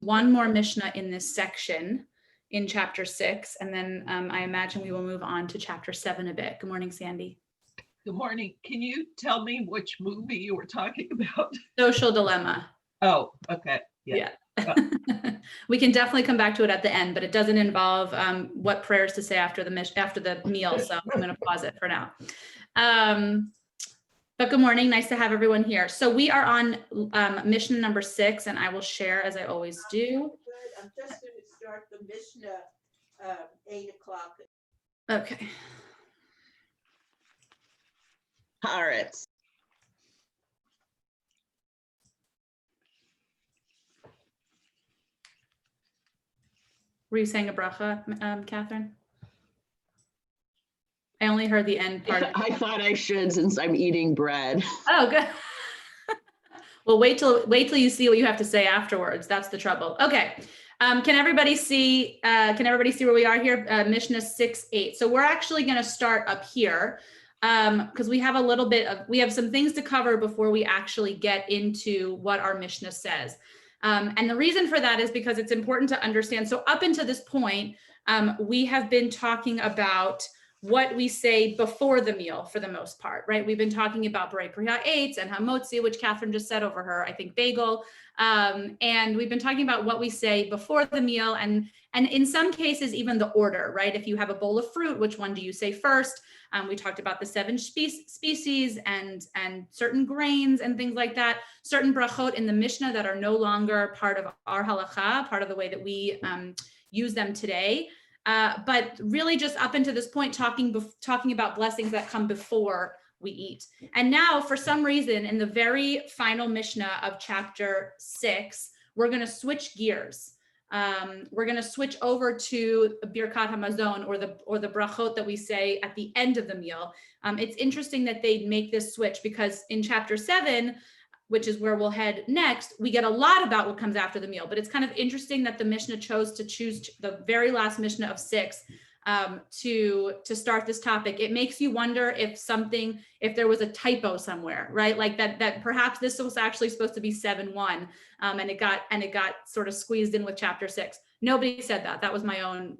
one more Mishnah in this section in chapter 6, and then I imagine we will move on to chapter 7 a bit. Good morning, Sandy. Good morning. Can you tell me which movie you were talking about? Social Dilemma. Oh, okay. Yeah. We can definitely come back to it at the end, but it doesn't involve what prayers to say after the meal. So I'm going to pause it for now. But good morning. Nice to have everyone here. So we are on Mishnah number 6, and I will share as I always do. Good. I'm just going to start the Mishnah 8 o'clock. Okay. Haaretz. Were you saying a bracha, Catherine? I only heard the end part. I thought I should since I'm eating bread. Oh, good. Well, wait till you see what you have to say afterwards. That's the trouble. Okay. Can everybody see? Can everybody see where we are here? Mishnah 6:8. So we're actually going to start up here because we have we have some things to cover before we actually get into what our Mishnah says. And the reason for that is because it's important to understand. So up until this point, we have been talking about what we say before the meal for the most part, right? We've been talking about Borei Pri Ha'etz and Hamotzi, which Catherine just said over her, I think, bagel. And we've been talking about what we say before the meal and in some cases, even the order, right? If you have a bowl of fruit, which one do you say first? We talked about the 7 species and certain grains and things like that, certain brachot in the Mishnah that are no longer part of our halacha, part of the way that we use them today. But really just up until this point, talking about blessings that come before we eat. And now for some reason in the very final Mishnah of chapter 6, we're going to switch gears. We're going to switch over to Birkat HaMazon or the brachot that we say at the end of the meal. It's interesting that they make this switch because in chapter 7, which is where we'll head next, we get a lot about what comes after the meal, but it's kind of interesting that the Mishnah chose to choose the very last Mishnah of 6 to start this topic. It makes you wonder if there was a typo somewhere, right? Like that perhaps this was actually supposed to be 7:1, and it got sort of squeezed in with chapter 6. Nobody said that. That was my own,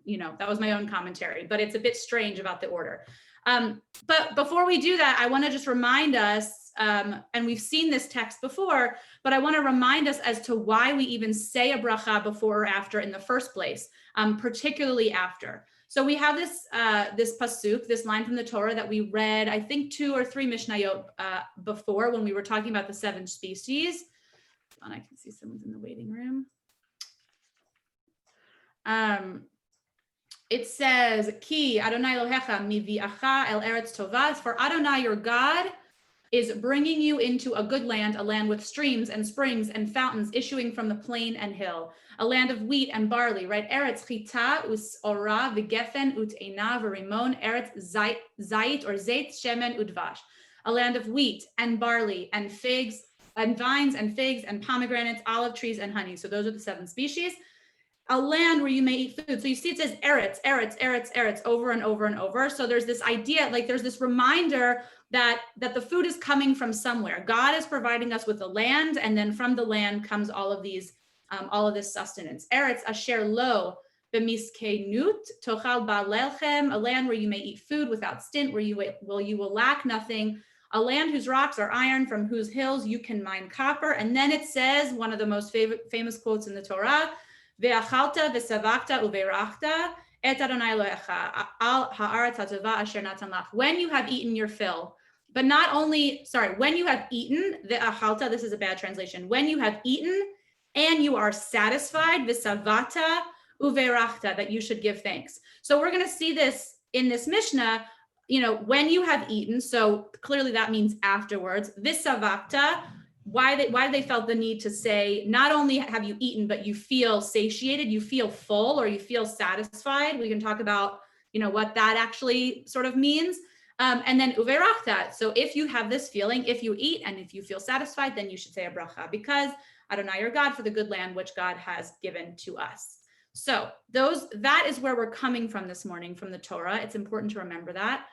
commentary, but it's a bit strange about the order. But before we do that, I want to just remind us, and we've seen this text before, but I want to remind us as to why we even say a bracha before or after in the first place, particularly after. So we have this pasuk, this line from the Torah that we read, I think 2 or 3 Mishnayot before when we were talking about the 7 species. And I can see someone's in the waiting room. It says, Ki Adonai Elohecha mivi'acha el eretz tovas, for Adonai your God is bringing you into a good land, a land with streams and springs and fountains issuing from the plain and hill, a land of wheat and barley, right? Eretz chita us ora v'gefen ut eina v'rimon, eretz zait or zait shemen udvash, a land of wheat and barley and figs and vines and figs and pomegranates, olive trees and honey. So those are the 7 species. A land where you may eat food. So you see it says eretz, eretz, eretz, eretz over and over and over. So there's this idea, like there's this reminder that the food is coming from somewhere. God is providing us with the land, and then from the land comes all of this sustenance. Eretz asher lo b'miskenut tochal ba'lelchem, a land where you may eat food without stint, where you will lack nothing. A land whose rocks are iron, from whose hills you can mine copper. And then it says, one of the most famous quotes in the Torah, Ve'achalta ve'savakta uve'rachta et Adonai Elohecha al ha'aretz hatova asher natan lach. When you have eaten your fill, but not only, when you have eaten, ve'achalta, this is a bad translation, when you have eaten and you are satisfied, ve'savata uve'rachta, that you should give thanks. So we're going to see this in this Mishnah, when you have eaten, so clearly that means afterwards, ve'savata, why they felt the need to say, not only have you eaten, but you feel satiated, you feel full, or you feel satisfied. We can talk about, what that actually sort of means. And then uverachta. So if you have this feeling, if you eat and if you feel satisfied, then you should say a bracha, because Adonai your God, for the good land which God has given to us. So that is where we're coming from this morning, from the Torah. It's important to remember that.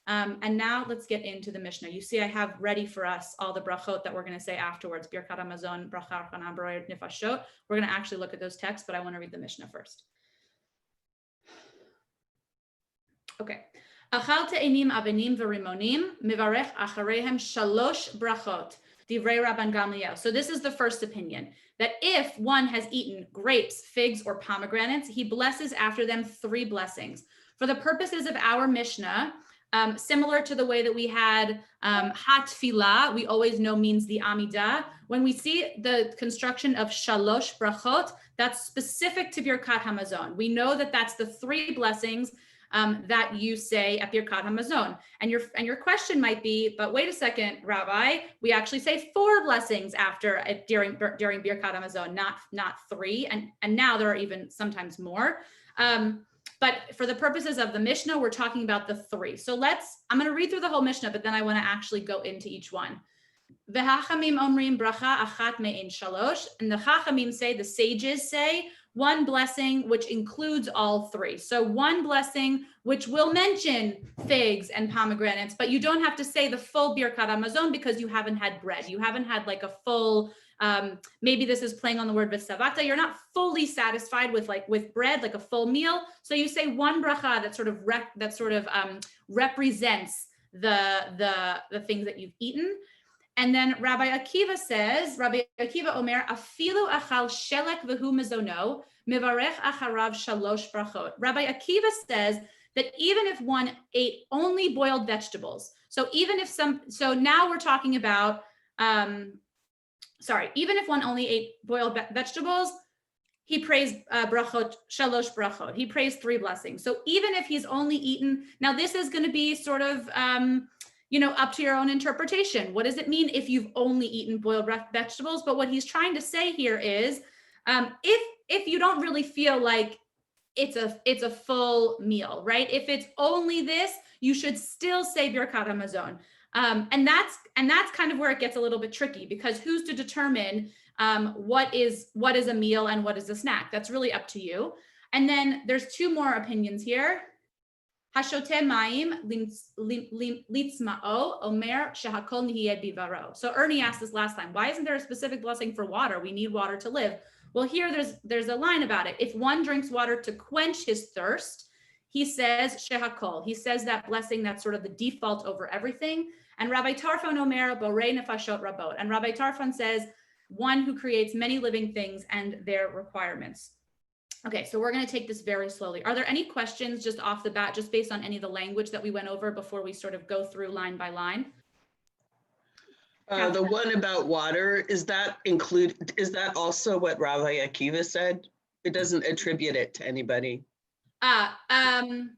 And now let's get into the Mishnah. You see, I have ready for us all the brachot that we're going to say afterwards. Birkat Hamazon, bracha Chanan B'royer Nifashot. We're going to actually look at those texts, but I want to read the Mishnah first. Okay. Achal te'enim avenim v'rimonim mivarech achareihem shalosh brachot. Divrei Rabban Gamliel. So this is the first opinion, that if one has eaten grapes, figs, or pomegranates, he blesses after them 3 blessings. For the purposes of our Mishnah, similar to the way that we had hatfilah, we always know means the Amidah. When we see the construction of shalosh brachot, that's specific to Birkat Hamazon. We know that that's the 3 blessings that you say at Birkat Hamazon. And your question might be, but wait a second, Rabbi, we actually say 4 blessings after during Birkat Hamazon, not 3. And now there are even sometimes more. But for the purposes of the Mishnah, we're talking about the 3. So I'm going to read through the whole Mishnah, but then I want to actually go into each one. V'hachamim omrim bracha achat me'en shalosh. And the Chachamim say, the sages say, 1 blessing, which includes all 3. So 1 blessing, which will mention figs and pomegranates, but you don't have to say the full Birkat Hamazon because you haven't had bread. You haven't had like a full, maybe this is playing on the word v'savata. You're not fully satisfied with bread, like a full meal. So you say 1 bracha that sort of represents the things that you've eaten. And then Rabbi Akiva says, Rabbi Akiva Omer, afilu achal shelek v'hu mezono, mivarech acharav shalosh brachot. Rabbi Akiva says that even if one ate only boiled vegetables, so now we're talking about, even if one only ate boiled vegetables, he prays brachot, shalosh brachot. He prays 3 blessings. So even if he's only eaten, now this is going to be sort of, up to your own interpretation. What does it mean if you've only eaten boiled vegetables? But what he's trying to say here is, if you don't really feel like it's a full meal, right? If it's only this, you should still say Birkat Hamazon. And that's kind of where it gets a little bit tricky, because who's to determine what is a meal and what is a snack? That's really up to you. And then there's 2 more opinions here. Hashote ma'im litzma'o omer shehakol nihiyeh bivaro. So Ernie asked this last time. Why isn't there a specific blessing for water? We need water to live. Well, here there's a line about it. If one drinks water to quench his thirst, he says shehakol. He says that blessing that's sort of the default over everything. And Rabbi Tarfon omer borei nefashot rabot. And Rabbi Tarfon says, one who creates many living things and their requirements. Okay, so we're going to take this very slowly. Are there any questions just off the bat, just based on any of the language that we went over before we sort of go through line by line? The one about water, is that also what Rabbi Akiva said? It doesn't attribute it to anybody. You're asking,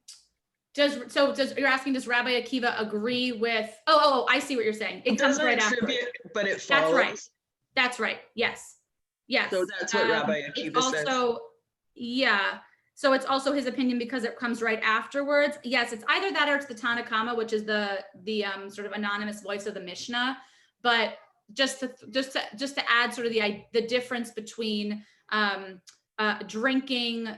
does Rabbi Akiva agree with, I see what you're saying. It comes right after. But it follows. That's right. Yes. So that's what Rabbi Akiva says. Yeah. So it's also his opinion because it comes right afterwards. Yes, it's either that or it's the Tanakama, which is the sort of anonymous voice of the Mishnah. But just to add sort of the difference between drinking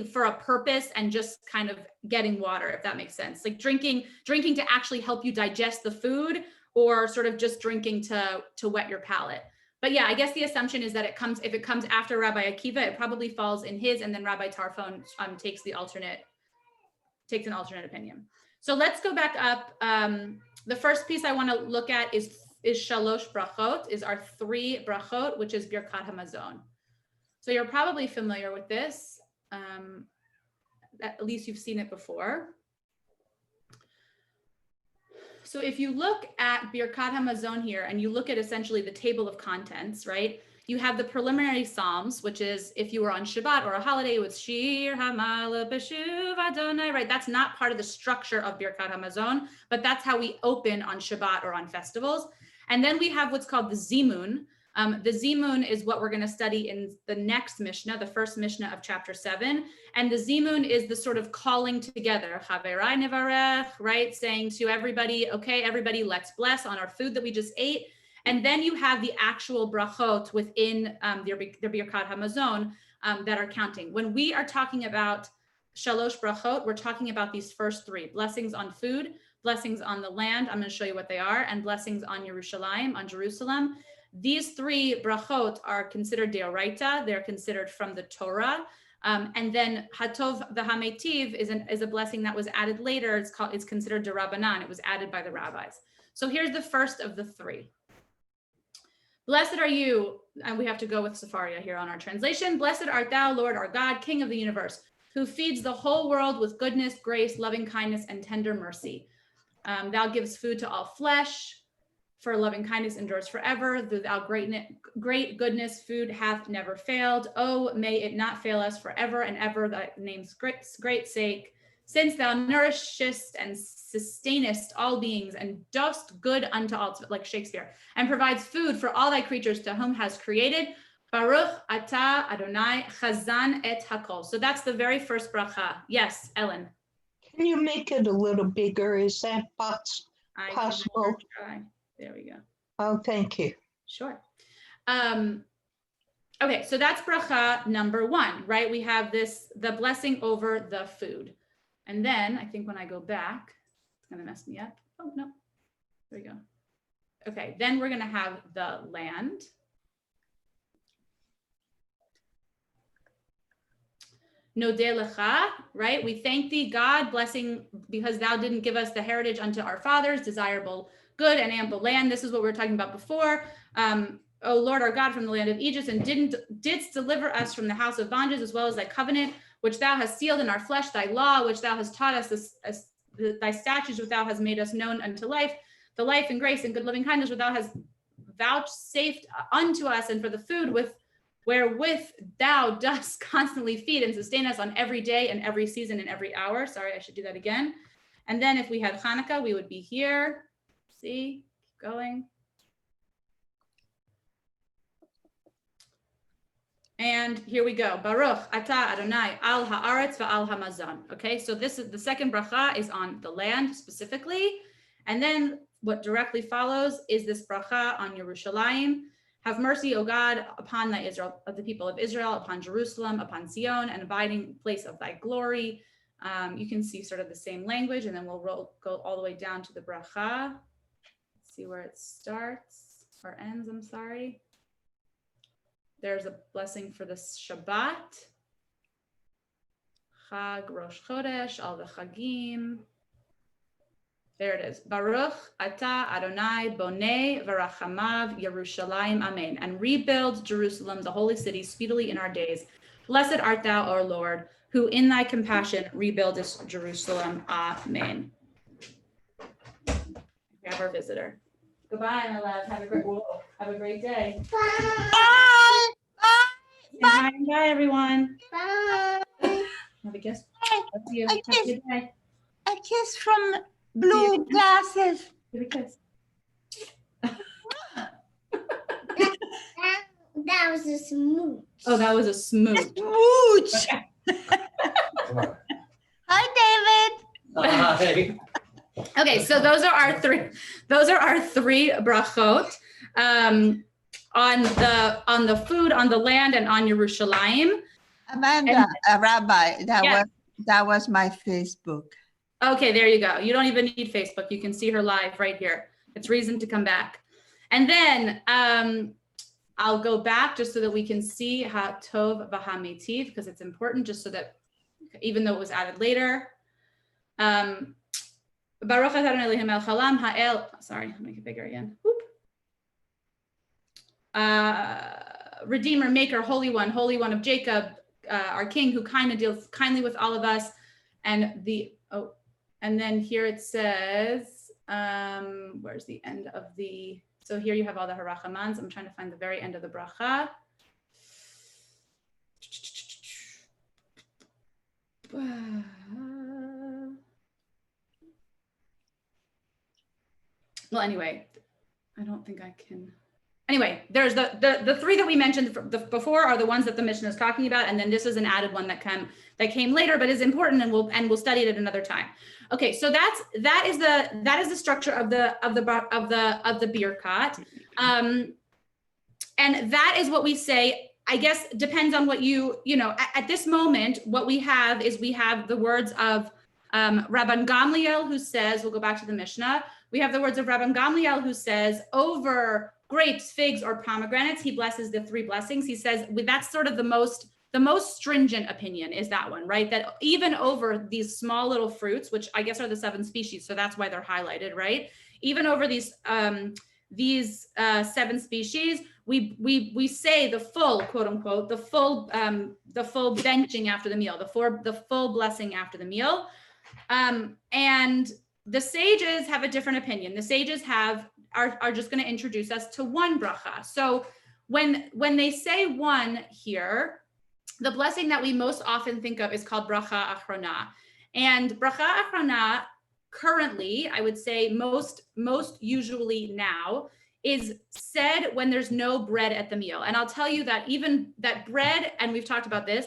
for a purpose and just kind of getting water, if that makes sense. Like drinking to actually help you digest the food, or sort of just drinking to wet your palate. But yeah, I guess the assumption is that if it comes after Rabbi Akiva, it probably falls in his, and then Rabbi Tarfon takes an alternate opinion. So let's go back up. The first piece I want to look at is shalosh brachot, is our 3 brachot, which is Birkat Hamazon. So you're probably familiar with this. At least you've seen it before. So if you look at Birkat Hamazon here, and you look at essentially the table of contents, right? You have the preliminary psalms, which is if you were on Shabbat or a holiday with Shir Hamala B'Shuv Adonai, right? That's not part of the structure of Birkat Hamazon, but that's how we open on Shabbat or on festivals. And then we have what's called the Zimun. The Zimun is what we're going to study in the next Mishnah, the first Mishnah of chapter 7. And the Zimun is the sort of calling together, Chaverai Nevarech, right? Saying to everybody, okay, everybody, let's bless on our food that we just ate. And then you have the actual brachot within the Birkat Hamazon that are counting. When we are talking about shalosh brachot, we're talking about these first three: blessings on food, blessings on the land, I'm going to show you what they are, and blessings on Yerushalayim, on Jerusalem. These three brachot are considered deoraita. They're considered from the Torah. And then hatov v'hametiv is a blessing that was added later. It's considered derabanan. It was added by the rabbis. So here's the first of the three. Blessed are you, and we have to go with Sepharia here on our translation. Blessed art thou, Lord our God, King of the universe, who feeds the whole world with goodness, grace, loving kindness, and tender mercy. Thou gives food to all flesh, for loving kindness endures forever. Thou great goodness, food hath never failed. Oh, may it not fail us forever and ever, thy name's great sake. Since thou nourishest and sustainest all beings and dost good unto all, like Shakespeare, and provides food for all thy creatures to whom has created. Baruch atah Adonai chazan et hakol. So that's the very first bracha. Yes, Ellen. Can you make it a little bigger? Is that possible? Try. There we go. Oh, thank you. Sure. Okay, so that's bracha number one, right? We have the blessing over the food. And then I think when I go back, it's going to mess me up. Oh, no. There we go. Okay, then we're going to have the land. Nodeh lecha, right? We thank thee, God, blessing, because thou didn't give us the heritage unto our fathers, desirable, good and ample land. This is what we were talking about before. O Lord our God, from the land of Egypt, and didst deliver us from the house of bondage, as well as thy covenant, which thou hast sealed in our flesh, thy law, which thou hast taught us, thy statutes, which thou hast made us known unto life, the life and grace and good loving kindness, which thou hast vouchsafed unto us, and for the food wherewith thou dost constantly feed and sustain us on every day and every season and every hour. Sorry, I should do that again. And then if we had Hanukkah, we would be here. See, keep going. And here we go. Baruch atah Adonai al haaretz va'al hamazon. Okay, so this is the second bracha is on the land specifically. And then what directly follows is this bracha on Yerushalayim. Have mercy, O God, upon thy Israel, of the people of Israel, upon Jerusalem, upon Zion, an abiding place of thy glory. You can see sort of the same language, and then we'll go all the way down to the bracha. Let's see where it starts or ends, I'm sorry. There's a blessing for the Shabbat. Chag Rosh Chodesh, all the Chagim. There it is. Baruch atah Adonai bonei v'rachamav Yerushalayim, amen. And rebuild Jerusalem, the holy city, speedily in our days. Blessed art thou, O Lord, who in thy compassion rebuildest Jerusalem, amen. We have our visitor. Goodbye, my love. Have a great day. Bye. Bye. Bye. Bye, everyone. Bye. Have a kiss. Love you. Have a good day. A kiss from blue glasses. Give a kiss. That was a smooch. Oh, that was a smooch. Smooch. Okay. Hi, David. Hi. Okay, so those are our three brachot on the food, on the land, and on Yerushalayim. Amanda, Rabbi, that was my Facebook. Okay, there you go. You don't even need Facebook. You can see her live right here. It's reason to come back. And then I'll go back just so that we can see Hatov V'Hametiv, because it's important, just so that even though it was added later. Baruch atah Adonai Elohim el Chalam ha'el. Sorry, I'll make it bigger again. Redeemer, Maker, Holy One of Jacob, our King, who deals kindly with all of us. And then here it says, where's the end of the? So here you have all the harachamans. I'm trying to find the very end of the bracha. Well, anyway, I don't think I can. Anyway, there's the three that we mentioned before are the ones that the Mishnah is talking about, and then this is an added one that came later, but is important, and we'll study it at another time. Okay, so that is the structure of the birkat, and that is what we say I guess depends on what at this moment, what we have is we have the words of Rabban Gamliel, who says, we'll go back to the Mishnah. We have the words of Rabban Gamliel, who says, over grapes, figs, or pomegranates, he blesses the 3 blessings. He says that's sort of the most stringent opinion is that one, right? That even over these small little fruits, which I guess are the 7 species, so that's why they're highlighted, right? Even over these 7 species, we say the full, quote unquote, the full benching after the meal, the full blessing after the meal. And the sages have a different opinion. The sages are just going to introduce us to 1 bracha. So when they say 1 here, the blessing that we most often think of is called bracha achrona. And bracha achrona currently, I would say most usually now, is said when there's no bread at the meal. And I'll tell you that even that bread, and we've talked about this,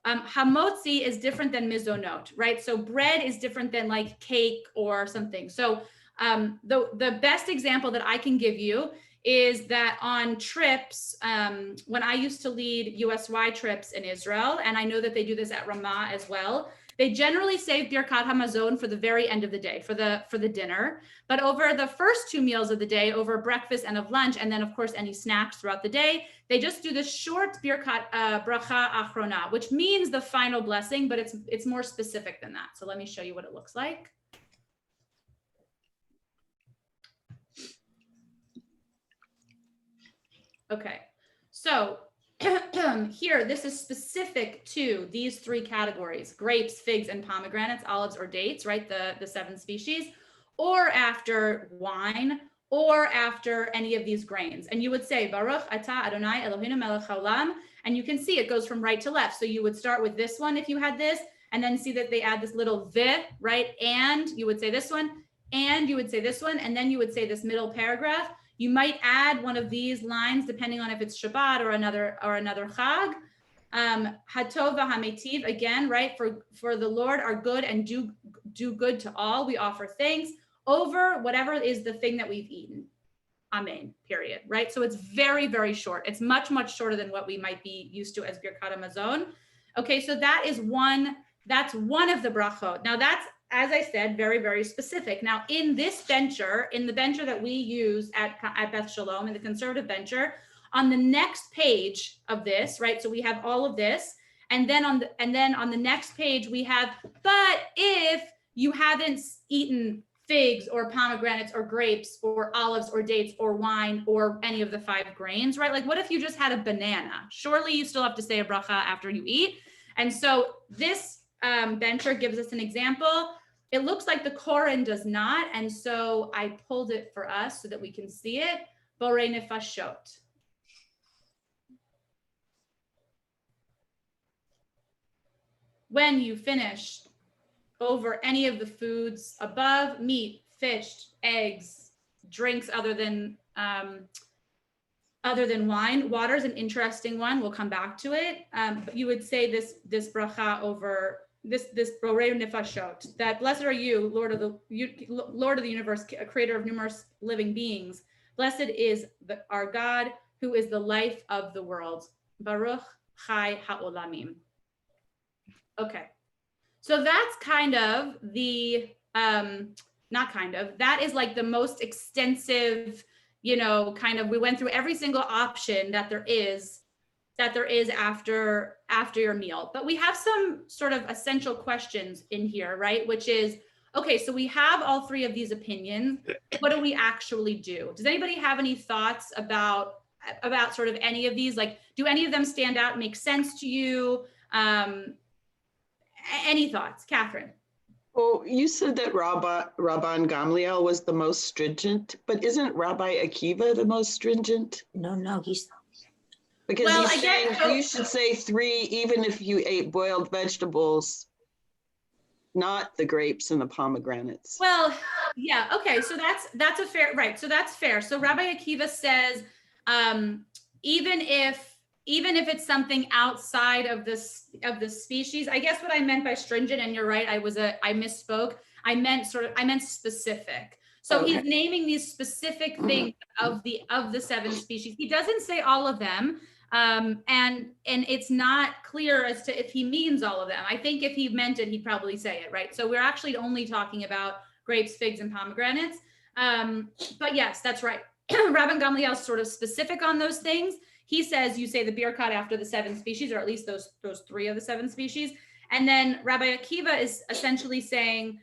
hamotzi is different than mizonot, right? So bread is different than like cake or something. So the best example that I can give you is that on trips, when I used to lead USY trips in Israel, and I know that they do this at Ramah as well, they generally save Birkat Hamazon for the very end of the day, for the dinner. But over the first 2 meals of the day, over breakfast and of lunch, and then of course any snacks throughout the day, they just do the short Birkat Bracha Achrona, which means the final blessing, but it's more specific than that. So let me show you what it looks like. Okay, so here, this is specific to these 3 categories: grapes, figs, and pomegranates, olives or dates, right? The 7 species, or after wine, or after any of these grains. And you would say, Baruch Atah Adonai Eloheinu melech haolam, and you can see it goes from right to left. So you would start with this one if you had this, and then see that they add this little ve, right? And you would say this one, and you would say this one, and then you would say this middle paragraph. You might add one of these lines depending on if it's Shabbat or another Chag. Hatov v'hametiv, again, right? For the Lord are good and do good to all. We offer thanks over whatever is the thing that we've eaten. Amen, period, right? So it's very, very short. It's much, much shorter than what we might be used to as Birkat Hamazon. Okay, so that's one of the brachot. Now that's, as I said, very, very specific. Now in this bencher, in the bencher that we use at Beth Sholom, in the conservative bencher, on the next page of this, right? So we have all of this, and then on the next page we have, but if you haven't eaten figs or pomegranates or grapes or olives or dates or wine or any of the 5 grains, right? Like what if you just had a banana? Surely you still have to say a bracha after you eat. And so this bencher gives us an example. It looks like the Koran does not, and so I pulled it for us so that we can see it. Borei nefashot. When you finish over any of the foods above, meat, fish, eggs, drinks other than wine. Water is an interesting one. We'll come back to it. But you would say this bracha over this borei nefashot, that blessed are you, Lord of the universe, creator of numerous living beings. Blessed is our God, who is the life of the world. Baruch Chai Ha'olamim. Okay, so that's kind of the that is like the most extensive, kind of, we went through every single option that there is after your meal. But we have some sort of essential questions in here, right? Which is, okay, so we have all 3 of these opinions. What do we actually do? Does anybody have any thoughts about sort of any of these? Like, do any of them stand out, make sense to you? Any thoughts, Catherine? Well, you said that Rabban Gamliel was the most stringent, but isn't Rabbi Akiva the most stringent? No, he's Because Well, he's saying you should say 3 even if you ate boiled vegetables, not the grapes and the pomegranates. Well, yeah, okay, so that's a fair, right? So that's fair. So Rabbi Akiva says, even if it's something outside of the species, I guess what I meant by stringent, and you're right, I misspoke. I meant specific. So Okay. He's naming these specific things of the 7 species. He doesn't say all of them. And it's not clear as to if he means all of them. I think if he meant it, he'd probably say it, right? So we're actually only talking about grapes, figs, and pomegranates. But yes, that's right. Rabban Gamliel is sort of specific on those things. He says you say the birkat after the 7 species, or at least those 3 of the 7 species. And then Rabbi Akiva is essentially saying,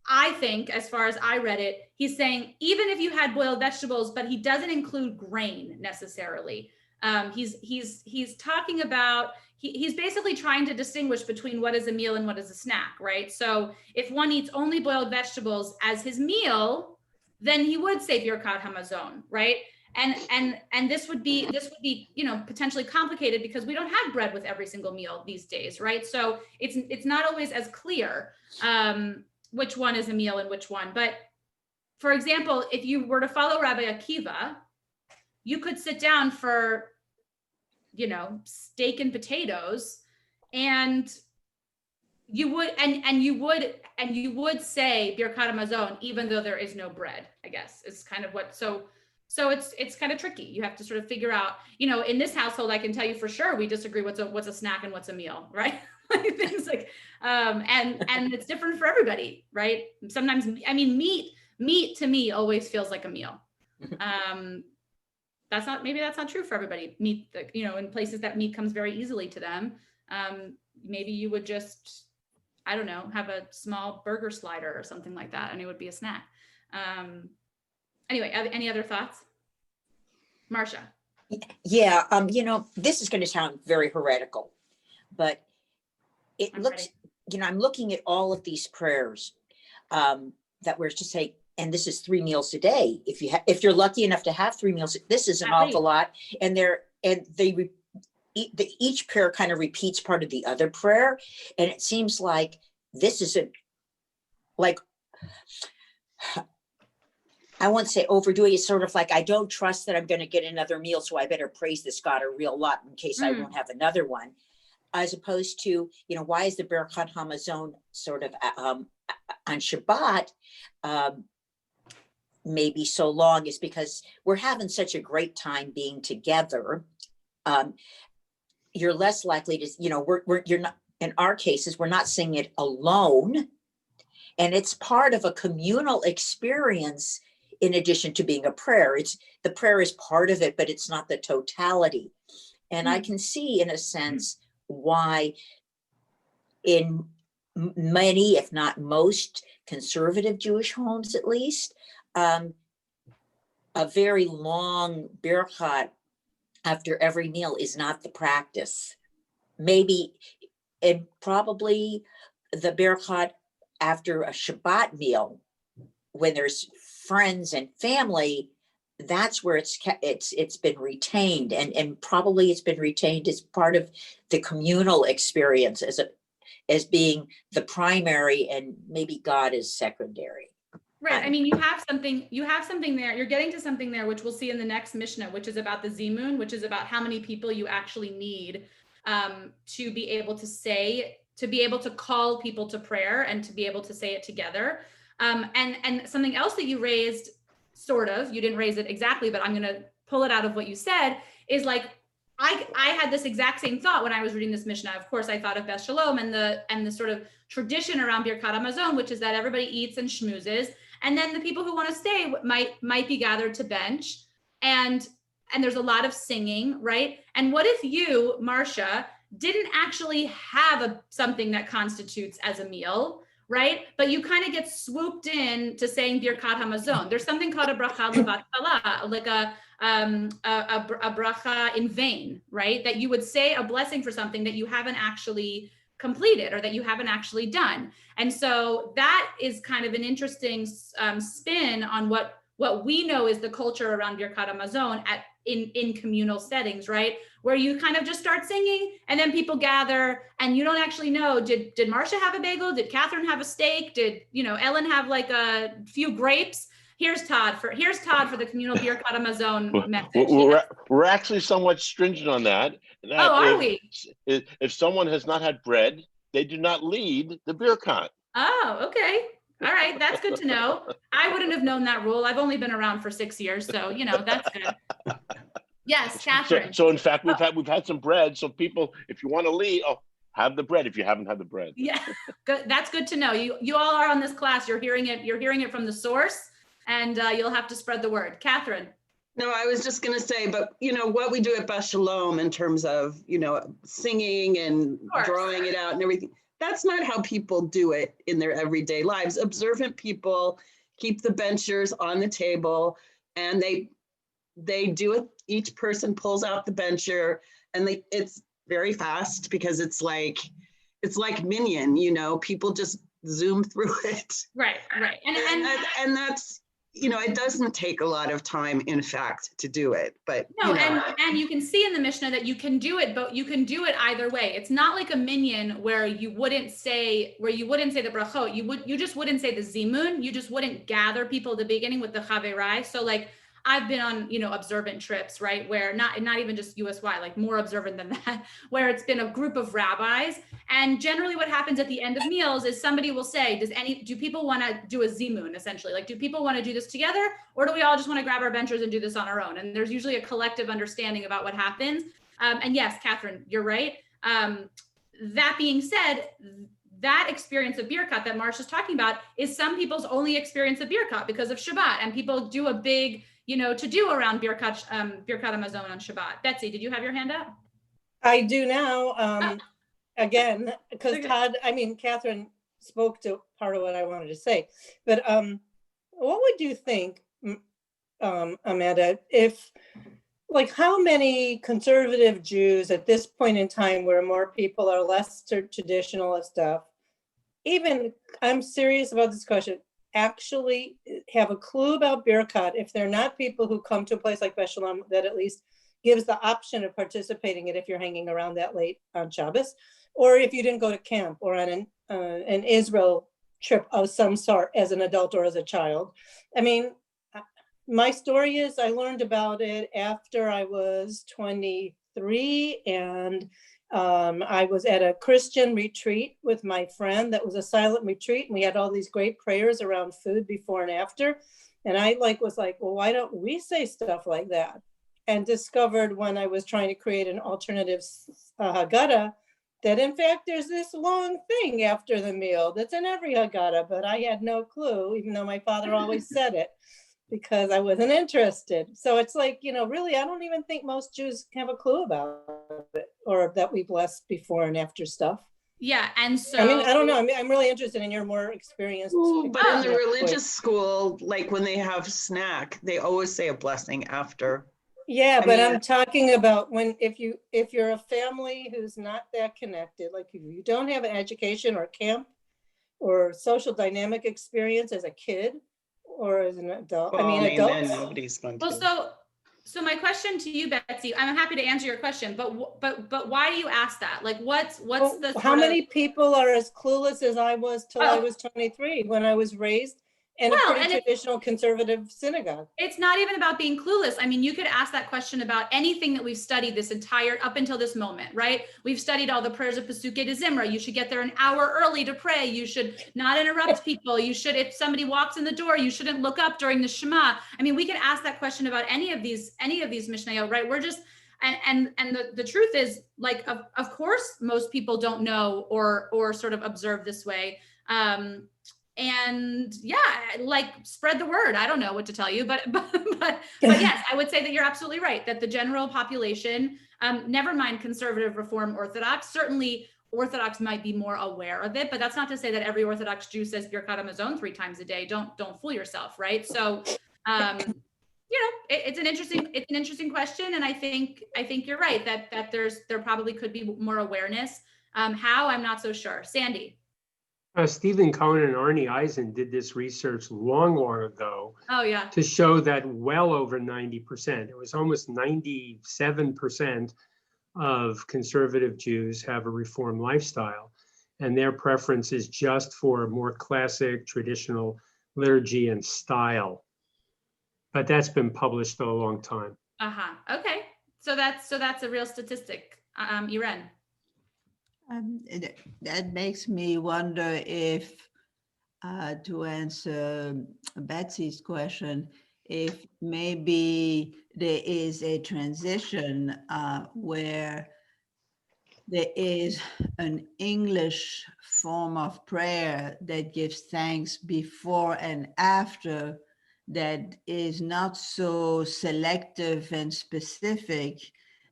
I think, as far as I read it, he's saying even if you had boiled vegetables, but he doesn't include grain necessarily. He's talking about, he's basically trying to distinguish between what is a meal and what is a snack, right? So if one eats only boiled vegetables as his meal, then he would say birkat hamazon, right? And this would be, potentially complicated because we don't have bread with every single meal these days, right? So it's not always as clear which one is a meal and which one. But for example, if you were to follow Rabbi Akiva, you could sit down for, steak and potatoes, and you would say birkat hamazon even though there is no bread, I guess. It's kind of what, so it's kind of tricky. You have to sort of figure out, in this household, I can tell you for sure, we disagree what's a snack and what's a meal, right? Things like, and it's different for everybody, right? Sometimes, meat to me always feels like a meal. Maybe that's not true for everybody. Meat, in places that meat comes very easily to them, maybe you would just, I don't know, have a small burger slider or something like that, and it would be a snack. Anyway, any other thoughts? Marcia. Yeah, this is going to sound very heretical, but I'm looking at all of these prayers that we're to say, and this is 3 meals a day. If you're lucky enough to have 3 meals, this is an awful lot. And each prayer kind of repeats part of the other prayer, and it seems like this is I won't say overdoing. It's sort of like, I don't trust that I'm going to get another meal, so I better praise this God a real lot in case I won't have another one. As opposed to, why is the birkat hamazon sort of on Shabbat maybe so long, is because we're having such a great time being together. You're less likely to, you're not, in our cases, we're not singing it alone. And it's part of a communal experience in addition to being a prayer. The prayer is part of it, but it's not the totality. And I can see, in a sense, why in many, if not most, conservative Jewish homes, at least, a very long birkat after every meal is not the practice. Maybe, and probably the birkat after a Shabbat meal, when there's friends and family, that's where it's been retained, and probably it's been retained as part of the communal experience as being the primary, and maybe God is secondary. Right. You have something there. You're getting to something there, which we'll see in the next Mishnah, which is about the Zimun, which is about how many people you actually need to be able to call people to prayer and to be able to say it together. And something else that you raised, you didn't raise it exactly, but I'm going to pull it out of what you said, is like, I had this exact same thought when I was reading this Mishnah. Of course, I thought of Beth Sholom and the sort of tradition around birkat hamazon, which is that everybody eats and schmoozes, and then the people who want to stay might be gathered to bench, and there's a lot of singing, right? And what if you, Marcia, didn't actually have something that constitutes as a meal, right? But you kind of get swooped in to saying birkat hamazon. There's something called a bracha levatala, like a bracha in vain, right? That you would say a blessing for something that you haven't actually completed or that you haven't actually done. And so that is kind of an interesting spin on what we know is the culture around birkat hamazon in communal settings, right? Where you kind of just start singing and then people gather and you don't actually know, did Marcia have a bagel? Did Catherine have a steak? Did, Ellen have like a few grapes? Here's Todd for the communal birkat hamazon message. We're actually somewhat stringent on that. Are we? If someone has not had bread, they do not lead the birkat. Oh, okay. All right. That's good to know. I wouldn't have known that rule. I've only been around for 6 years. So, that's good. Yes, So, Catherine. so in fact, we've had some bread. So people, if you want to leave, have the bread if you haven't had the bread. Yeah, good. That's good to know. You all are on this class. You're hearing it from the source, and you'll have to spread the word. Catherine. No, I was just going to say, but what we do at Beth Sholom in terms of, singing and course. drawing it out and everything, that's not how people do it in their everyday lives. Observant people keep the benchers on the table, and they do it. Each person pulls out the bencher, and it's very fast because it's like Minion, people just zoom through it. Right. And that's, it doesn't take a lot of time, in fact, to do it, but no, and you can see in the Mishnah that you can do it, but you can do it either way. It's not like a minyan where you wouldn't say the brachot. You just wouldn't say the zimun. You just wouldn't gather people at the beginning with the chaverai. So like I've been on, observant trips, right? Where not even just USY, like more observant than that, where it's been a group of rabbis. And generally what happens at the end of meals is somebody will say, do people want to do a zimun essentially? Like, do people want to do this together? Or do we all just want to grab our benchers and do this on our own? And there's usually a collective understanding about what happens. And yes, Catherine, you're right. That being said, that experience of Birkat that Marsh is talking about is some people's only experience of Birkat because of Shabbat. And people do a big, to do around Birkat Hamazon on Shabbat. Betsy, did you have your hand up? I do now. Again, because Catherine spoke to part of what I wanted to say. But what would you think, Amanda, if, like, how many conservative Jews at this point in time where more people are less traditional and stuff, even, I'm serious about this question, actually have a clue about Birkat if they're not people who come to a place like Beth Sholom that at least gives the option of participating in it if you're hanging around that late on Shabbos, or if you didn't go to camp or on an Israel trip of some sort as an adult or as a child. I mean, my story is I learned about it after I was 23, and I was at a Christian retreat with my friend that was a silent retreat, and we had all these great prayers around food before and after. And I was like, well, why don't we say stuff like that? And discovered when I was trying to create an alternative Haggadah that in fact there's this long thing after the meal that's in every Haggadah, but I had no clue, even though my father always said it, because I wasn't interested. So it's like, really, I don't even think most Jews have a clue about it, or that we blessed before and after stuff. Yeah, and so I don't know. I'm really interested in your more experienced. But in the religious school, like when they have snack, they always say a blessing after. Yeah, but I'm talking about if you're a family who's not that connected, like if you don't have an education or camp or social dynamic experience as a kid or as an adult. Well, adults. Nobody's going to. Well, so my question to you, Betsy, I'm happy to answer your question, but why do you ask that? Like, what's the how many people are as clueless as I was till I was 23 when I was raised in a pretty traditional conservative synagogue? It's not even about being clueless. I mean, you could ask that question about anything that we've studied up until this moment, right? We've studied all the prayers of Pesukei de Zimra. You should get there an hour early to pray. You should not interrupt people. You should, if somebody walks in the door, you shouldn't look up during the Shema. I mean, we can ask that question about any of these Mishnayot, right? We're just, and the truth is, like, of course, most people don't know or sort of observe this way. And yeah, like, spread the word. I don't know what to tell you, but yes, I would say that you're absolutely right, that the general population, never mind conservative, Reform, Orthodox, certainly Orthodox might be more aware of it, but that's not to say that every Orthodox Jew says Birkat Hamazon 3 times a day. Don't fool yourself, right? So, it's an interesting question, and I think you're right that there probably could be more awareness. How, I'm not so sure. Sandy. Stephen Cohen and Arnie Eisen did this research long ago. Oh, yeah. To show that well over 90%, it was almost 97% of conservative Jews have a Reform lifestyle, and their preference is just for more classic traditional liturgy and style. But that's been published a long time. Okay. So that's a real statistic. Irene. That makes me wonder if, to answer Betsy's question, if maybe there is a transition where there is an English form of prayer that gives thanks before and after, that is not so selective and specific,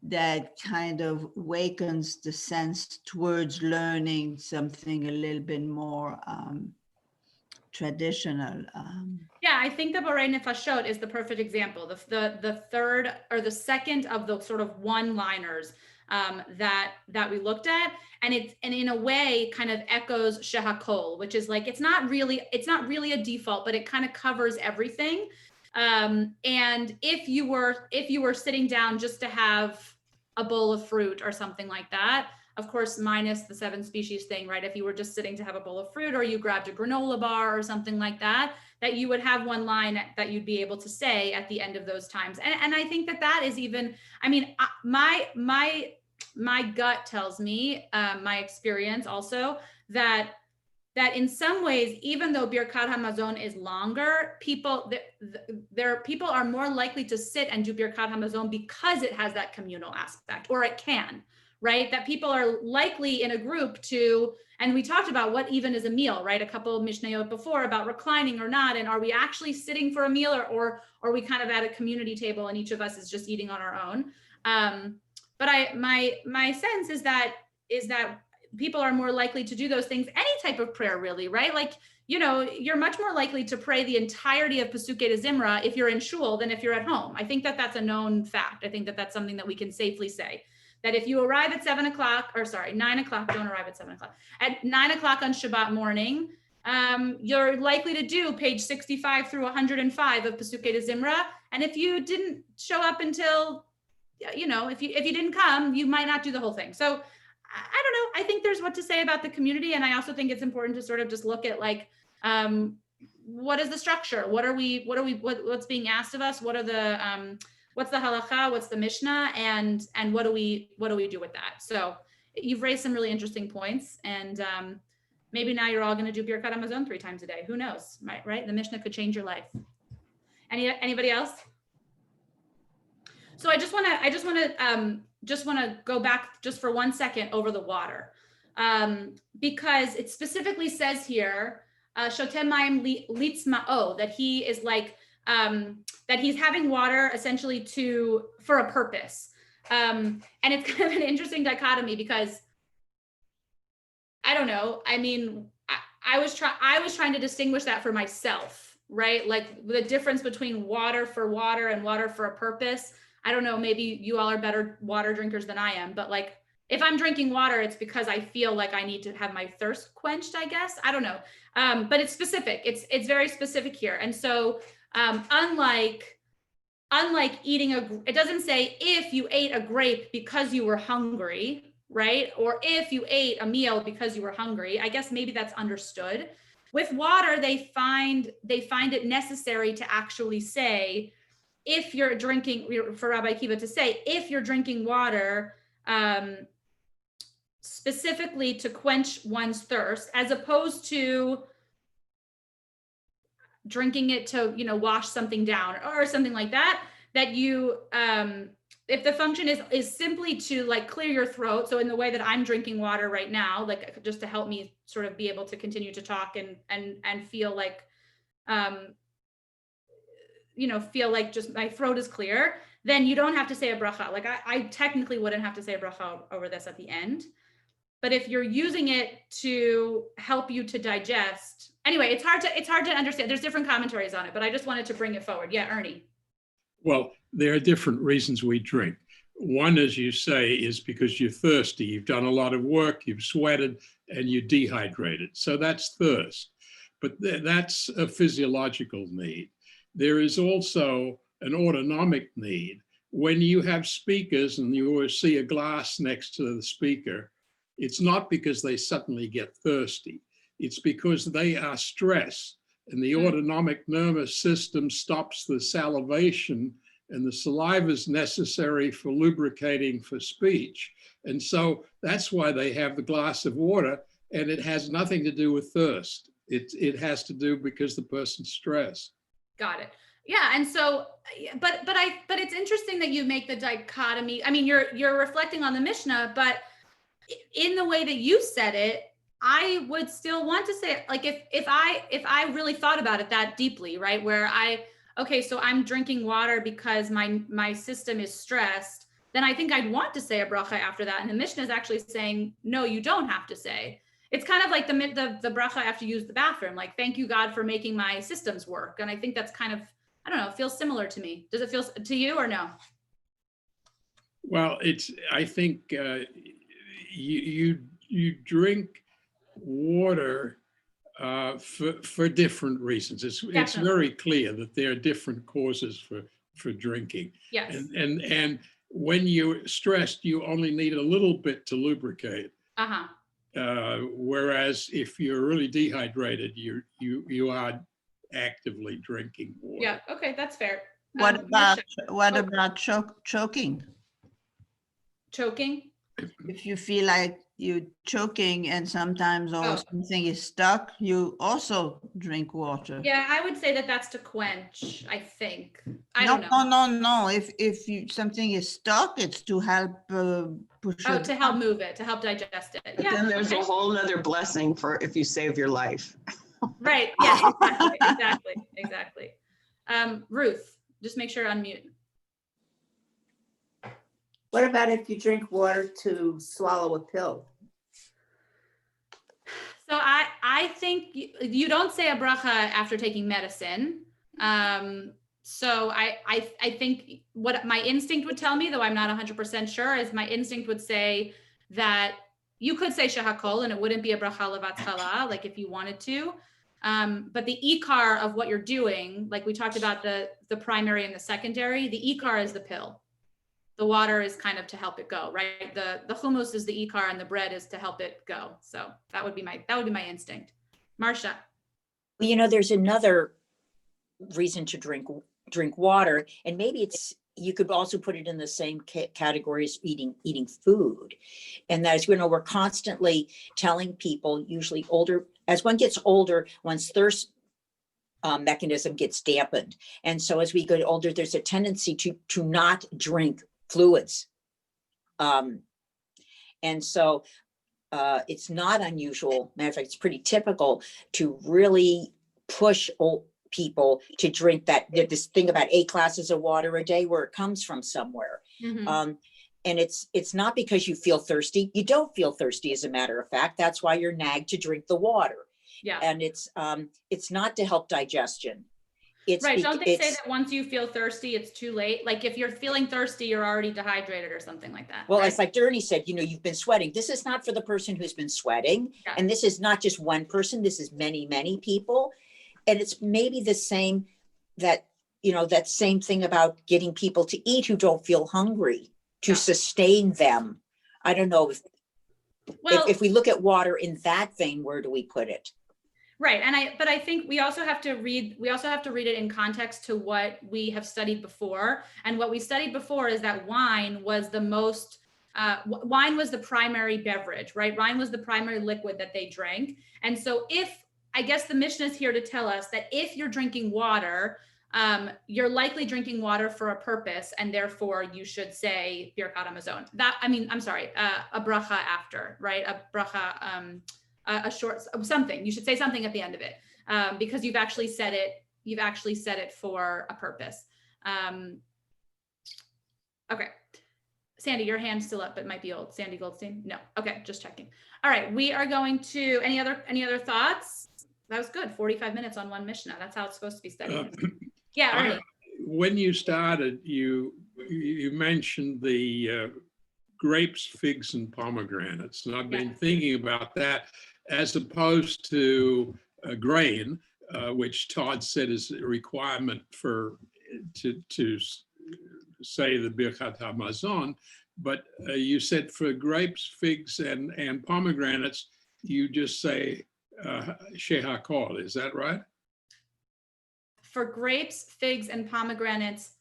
that kind of wakens the sense towards learning something a little bit more traditional. Yeah, I think the Borei Nefashot is the perfect example. The third or the second of the sort of one-liners that we looked at, and in a way kind of echoes Shehakol, which is like it's not really a default, but it kind of covers everything. And if you were sitting down just to have a bowl of fruit or something like that, of course, minus the 7 species thing, right? If you were just sitting to have a bowl of fruit, or you grabbed a granola bar or something like that, that you would have one line that you'd be able to say at the end of those times. And I think that is even, I mean, my gut tells me, my experience also, that in some ways, even though Birkat Hamazon is longer, people are more likely to sit and do Birkat Hamazon because it has that communal aspect, or it can, right? That people are likely in a group to, and we talked about what even is a meal, right? A couple of Mishnayot before about reclining or not, and are we actually sitting for a meal, or are we kind of at a community table and each of us is just eating on our own? But my sense is that people are more likely to do those things, any type of prayer really, right? Like, you know, you're much more likely to pray the entirety of Pesukei de Zimra if you're in shul than if you're at home. I think that that's a known fact. I think that that's something that we can safely say, that if you arrive at 9 o'clock, don't arrive at 7 o'clock, at 9 o'clock on Shabbat morning, you're likely to do page 65 through 105 of Pesukei de Zimra. And if you didn't show up until, you know, if you didn't come, you might not do the whole thing. So I don't know. I think there's what to say about the community. And I also think it's important to sort of just look at like, what is the structure? What's being asked of us? What are the, what's the halakha? What's the Mishnah? And what do we do with that? So you've raised some really interesting points, and maybe now you're all going to do Birkat Hamazon 3 times a day. Who knows, right? The Mishnah could change your life. Anybody else? So I just want to go back just for 1 second over the water, because it specifically says here, shotem mayim litzma'o, that he is like, that he's having water essentially for a purpose. And it's kind of an interesting dichotomy, because I don't know. I mean, I was trying to distinguish that for myself, right? Like the difference between water for water and water for a purpose. I don't know, maybe you all are better water drinkers than I am, but like, if I'm drinking water, it's because I feel like I need to have my thirst quenched, I guess. I don't know. But it's specific. It's very specific here. And so unlike eating it doesn't say if you ate a grape because you were hungry, right? Or if you ate a meal because you were hungry. I guess maybe that's understood. With water, they find it necessary to actually say, if you're drinking, for Rabbi Akiva to say, if you're drinking water, specifically to quench one's thirst, as opposed to drinking it to, you know, wash something down or something like that, that you, if the function is simply to like clear your throat. So in the way that I'm drinking water right now, like just to help me sort of be able to continue to talk and feel like, you know, feel like just my throat is clear, then you don't have to say a bracha. Like I technically wouldn't have to say a bracha over this at the end. But if you're using it to help you to digest, anyway, it's hard to understand. There's different commentaries on it, but I just wanted to bring it forward. Yeah, Ernie. Well, there are different reasons we drink. One, as you say, is because you're thirsty. You've done a lot of work, you've sweated, and you're dehydrated. So that's thirst. But that's a physiological need. There is also an autonomic need. When you have speakers and you see a glass next to the speaker, it's not because they suddenly get thirsty. It's because they are stressed, and the autonomic nervous system stops the salivation, and the saliva is necessary for lubricating for speech. And so that's why they have the glass of water, and it has nothing to do with thirst. It has to do because the person's stressed. Got it. Yeah, and so, but it's interesting that you make the dichotomy. I mean, you're reflecting on the Mishnah, but in the way that you said it, I would still want to say, like, if I really thought about it that deeply, right? Where okay, so I'm drinking water because my system is stressed, then I think I'd want to say a bracha after that. And the Mishnah is actually saying, no, you don't have to say. It's kind of like the bracha after you use the bathroom, like, thank you, God, for making my systems work. And I think that's kind of, I don't know, it feels similar to me. Does it feel to you or no? Well, I think you drink water for different reasons. It's very clear that there are different causes for drinking. Yes. And when you're stressed, you only need a little bit to lubricate. Uh-huh. Whereas if you're really dehydrated, you are actively drinking water. Yeah. Okay, that's fair. What Mishnah. about choking? Choking? If you feel like you're choking and sometimes something is stuck, you also drink water. Yeah, I would say that that's to quench, I think. I don't know. No. If something is stuck, it's to help push it. To help move it, to help digest it. But then there's a whole nother blessing for if you save your life. Right. Yeah, exactly. Ruth, just make sure to unmute. What about if you drink water to swallow a pill? So I think you don't say a bracha after taking medicine. So I think what my instinct would tell me, though I'm not 100% sure, is my instinct would say that you could say shehakol and it wouldn't be a bracha levatzchala, like if you wanted to. But the ikar of what you're doing, like we talked about the primary and the secondary, the ikar is the pill. The water is kind of to help it go, right? The hummus is the ikar and the bread is to help it go. So that would be my instinct. Marcia. Well, there's another reason to drink water, and maybe you could also put it in the same category as eating food. And that is, we're constantly telling people, usually as one gets older, one's thirst mechanism gets dampened. And so as we get older, there's a tendency to not drink fluids. And so it's not unusual. Matter of fact, it's pretty typical to really push old people to drink this thing about 8 glasses of water a day, where it comes from somewhere. Mm-hmm. And it's not because you feel thirsty. You don't feel thirsty, as a matter of fact. That's why you're nagged to drink the water. Yeah. And it's not to help digestion. Right. Don't they say that once you feel thirsty, it's too late? Like if you're feeling thirsty, you're already dehydrated or something like that. Well, right? It's like Bernie said, you've been sweating. This is not for the person who's been sweating. Yeah. And this is not just one person. This is many, many people. And it's maybe the same that same thing about getting people to eat who don't feel hungry, to sustain them. I don't know if we look at water in that vein, where do we put it? Right. But I think we also have to read it in context to what we have studied before. And what we studied before is that wine was the primary beverage, right? Wine was the primary liquid that they drank. And so I guess the Mishnah is here to tell us that if you're drinking water, you're likely drinking water for a purpose, and therefore you should say Birkat Hamazon. A bracha after, right? A bracha, a short something. You should say something at the end of it, because you've actually said it. You've actually said it for a purpose. Okay. Sandy, your hand's still up, but it might be old. Sandy Goldstein? No. Okay, just checking. All right, we are going to any other thoughts? That was good. 45 minutes on one Mishnah. That's how it's supposed to be studied. Yeah, Ernie. When you started, you mentioned the grapes, figs, and pomegranates, and I've been thinking about that as opposed to grain, which Todd said is a requirement to say the Birkat Hamazon, but you said for grapes, figs, and pomegranates, you just say Shehakol. Is that right? For grapes, figs, and pomegranates,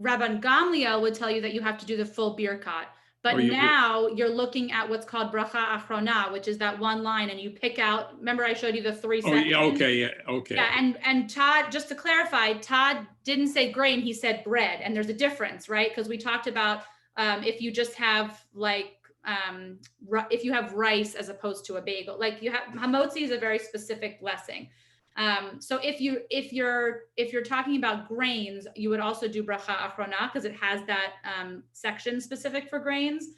Rabban Gamliel would tell you that you have to do the full Birkat. But Oh, you do. now you're looking at what's called bracha achrona, which is that one line, and you pick out, remember I showed you the 3 Oh, sections? yeah, okay, yeah, okay. Yeah, and Todd, just to clarify, Todd didn't say grain, he said bread, and there's a difference, right? Because we talked about if you just have like, if you have rice as opposed to a bagel, like you have, hamotzi is a very specific blessing. So if you're talking about grains, you would also do bracha achrona because it has that section specific for grains.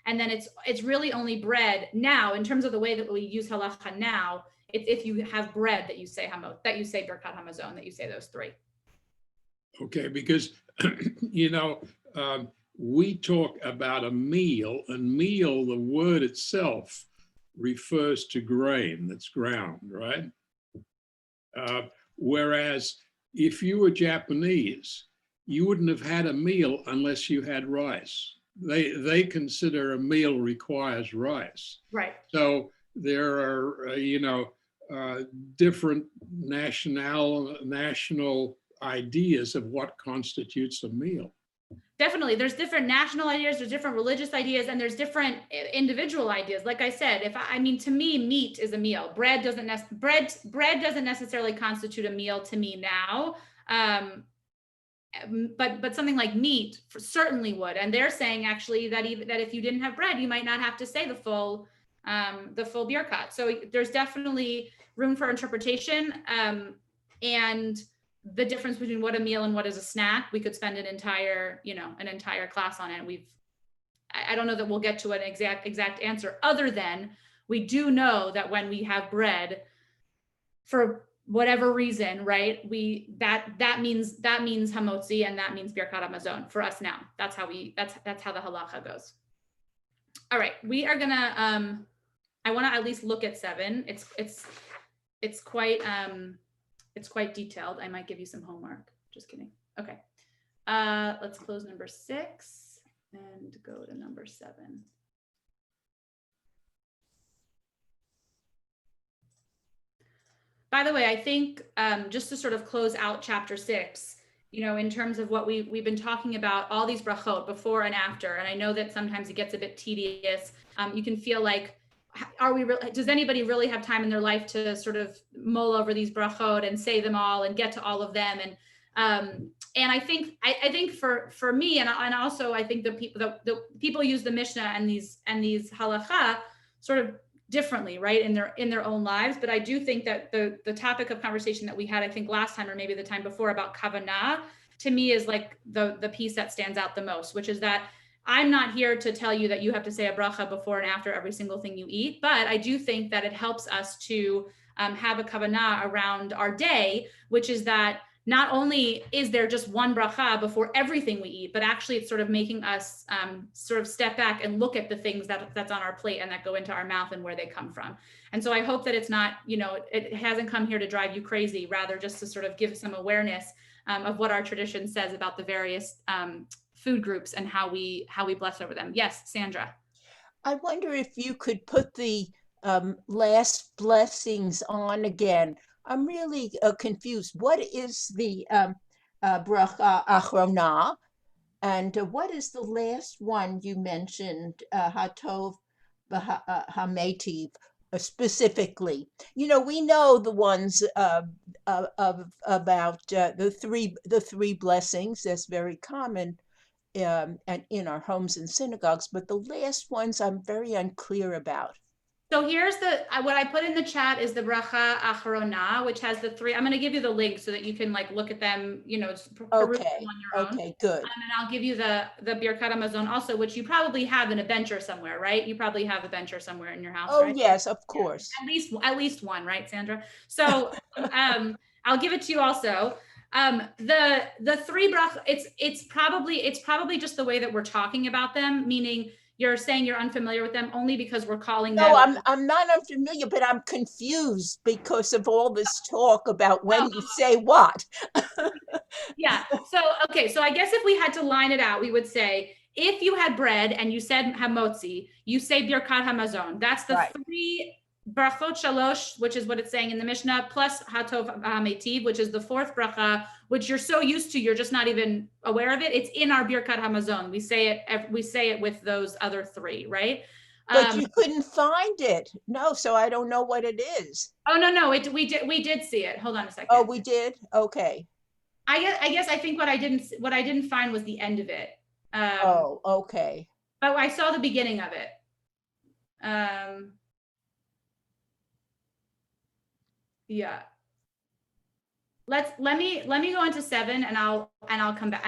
And then it's really only bread. Now, in terms of the way that we use halacha now, it's if you have bread that you say birkat hamazon, that you say those 3. Okay, because, we talk about a meal, and meal, the word itself refers to grain that's ground, right? Whereas if you were Japanese, you wouldn't have had a meal unless you had rice. They consider a meal requires rice. Right. So there are, different national ideas of what constitutes a meal. Definitely. There's different national ideas, there's different religious ideas, and there's different individual ideas. Like I said, to me, meat is a meal. Bread doesn't necessarily constitute a meal to me now. But something like meat certainly would. And they're saying actually that if you didn't have bread, you might not have to say the full birkat. So there's definitely room for interpretation. And the difference between what a meal and what is a snack, we could spend an entire class on it. I don't know that we'll get to an exact answer, other than we do know that when we have bread, for whatever reason, right, that means hamotzi, and that means birkat hamazon for us now. That's how the halacha goes. All right, we are gonna I want to at least look at 7. It's quite detailed. I might give you some homework. Just kidding. Okay. Let's close number 6 and go to number 7. By the way, I think just to sort of close out chapter 6, in terms of what we've been talking about, all these brachot before and after, and I know that sometimes it gets a bit tedious. You can feel like, does anybody really have time in their life to sort of mull over these brachot and say them all and get to all of them? And I think for me, and also I think the people use the Mishnah and these halacha sort of differently, right, in their own lives. But I do think that the topic of conversation that we had, I think last time or maybe the time before, about kavanah, to me is like the piece that stands out the most, which is that I'm not here to tell you that you have to say a bracha before and after every single thing you eat, but I do think that it helps us to have a kavanah around our day, which is that not only is there just one bracha before everything we eat, but actually it's sort of making us sort of step back and look at the things that's on our plate and that go into our mouth and where they come from. And so I hope that it's not, it hasn't come here to drive you crazy, rather just to sort of give some awareness of what our tradition says about the various food groups and how we bless over them. Yes, Sandra. I wonder if you could put the last blessings on again. I'm really confused. What is the bracha achrona, and what is the last one you mentioned, hatov hametiv, specifically? We know the ones about the three blessings. That's very common and in our homes and synagogues, but the last ones I'm very unclear about. So here's what I put in the chat is the bracha achrona, which has the 3. I'm going to give you the link so that you can look at them, peruse on your own. Okay, good. And I'll give you the birkat hamazon also, which you probably have in a bencher somewhere, right? You probably have a bencher somewhere in your house. Oh, right? yes, of course. Yeah, at least one, right, Sandra? So I'll give it to you also. The 3 bracha, it's probably just the way that we're talking about them, meaning you're saying you're unfamiliar with them only because we're calling them. No, I'm not unfamiliar, but I'm confused because of all this talk about when you say what. Yeah. So, okay. So I guess if we had to line it out, we would say, if you had bread and you said hamotzi, you say birkat hamazon. That's the right. brachot shalosh, which is what it's saying in the Mishnah, plus hatov ha'metiv, which is the fourth bracha, which you're so used to, you're just not even aware of it. It's in our Birkat Hamazon. We say it with those other three, right? But you couldn't find it. No, so I don't know what it is. Oh no, we did see it. Hold on a second. Oh, we did? Okay. I guess I think what I didn't find was the end of it. Oh, okay. But I saw the beginning of it. Yeah. Let me go into 7 and I'll come back